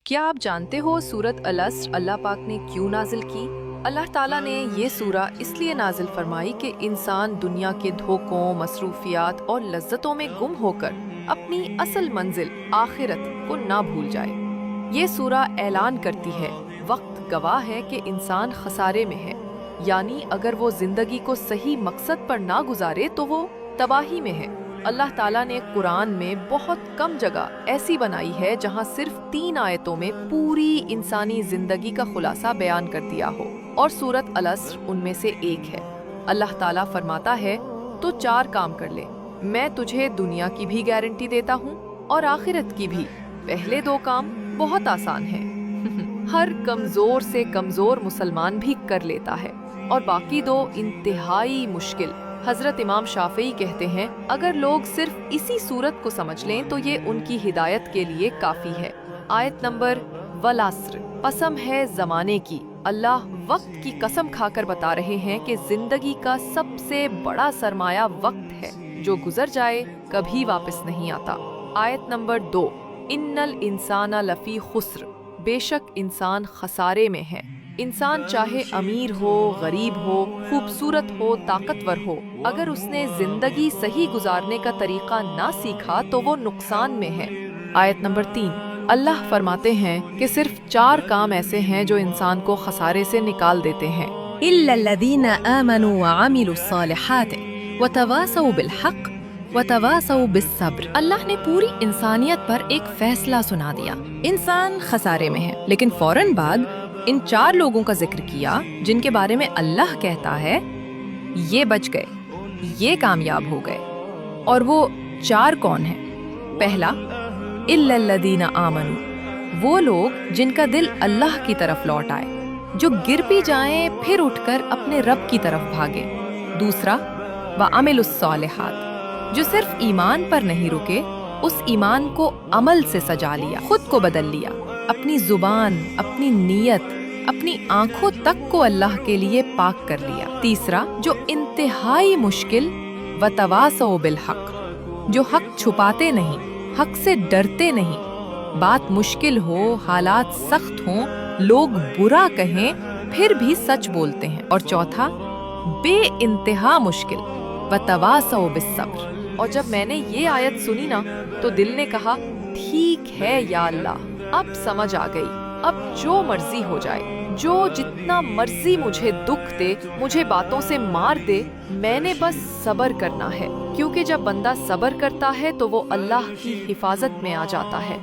क्या आप जानते हो सूरत अल-अस्र अल्लाह पाक ने क्यों नाजिल की? अल्लाह ताला ने ये सूरा इसलिए नाजिल फरमाई कि इंसान दुनिया के धोखों, मसरूफियात और लज्जतों में गुम होकर अपनी असल मंजिल आखिरत को ना भूल जाए। ये सूरा ऐलान करती है, वक्त गवाह है कि इंसान खसारे में है, यानी अगर वो जिंदगी को सही मकसद पर ना गुजारे तो वो तबाही में है। अल्लाह ताला ने कुरान में बहुत कम जगह ऐसी बनाई है जहां सिर्फ 3 आयतों में पूरी इंसानी जिंदगी का खुलासा बयान कर दिया हो, और सूरत अल-अस्र उनमें से एक है। अल्लाह ताला फरमाता है, तो 4 काम कर ले, मैं तुझे दुनिया की भी गारंटी देता हूँ और आखिरत की भी। पहले 2 काम बहुत आसान हैं हर कमजोर से कमजोर मुसलमान भी कर लेता है, और बाकी 2 इंतहाई मुश्किल। हजरत इमाम शाफई कहते हैं, अगर लोग सिर्फ इसी सूरत को समझ लें तो ये उनकी हिदायत के लिए काफी है। आयत नंबर वल-अस्र, कसम है जमाने की। अल्लाह वक्त की कसम खाकर बता रहे हैं कि जिंदगी का सबसे बड़ा सरमाया वक्त है, जो गुजर जाए कभी वापस नहीं आता। आयत नंबर 2, इन्नल इंसाना लफी खुस्र, बेशक इंसान खसारे में है। इंसान चाहे अमीर हो, गरीब हो, खूबसूरत हो, ताकतवर हो, अगर उसने जिंदगी सही गुजारने का तरीका ना सीखा तो वो नुकसान में है। आयत नंबर 3, अल्लाह फरमाते हैं कि सिर्फ 4 काम ऐसे हैं जो इंसान को खसारे से निकाल देते हैं। इल्लल्लज़ीना आमनू व अमिलुस्सालिहात व तवासौ बिलहक़ व तवासौ बिस्सब्र। अल्लाह ने पूरी इंसानियत पर एक फैसला सुना दिया। इंसान खसारे में है, लेकिन फौरन बाद इन 4 लोगों का जिक्र किया जिनके बारे में अल्लाह कहता है, ये बच गए, ये कामयाब हो गए। और वो 4 कौन हैं? पहला, इल्लल्लज़ीना आमनू, वो लोग जिनका दिल अल्लाह की तरफ लौट आए, जो गिर भी जाएं फिर उठकर अपने रब की तरफ भागे। दूसरा, व अमिलुस्सालिहात, जो सिर्फ ईमान पर नहीं रुके, उस ईमान को अमल से सजा लिया, खुद को बदल लिया, अपनी जुबान, अपनी नीयत, अपनी आंखों तक को अल्लाह के लिए पाक कर लिया। तीसरा, जो इंतहाई मुश्किल, व तवासौ बिलहक़, जो हक छुपाते नहीं, हक से डरते नहीं, बात मुश्किल हो, हालात सख्त हों, लोग बुरा कहें फिर भी सच बोलते हैं। और चौथा, बे इंतहा मुश्किल, व तवासौ बिस्सब्र। और जब मैंने ये आयत सुनी ना, तो दिल ने कहा, ठीक है या अल्लाह, अब समझ आ गई, अब जो मर्जी हो जाए, जो जितना मर्जी मुझे दुख दे, मुझे बातों से मार दे, मैंने बस सब्र करना है, क्योंकि जब बंदा सब्र करता है तो वो अल्लाह की हिफाजत में आ जाता है।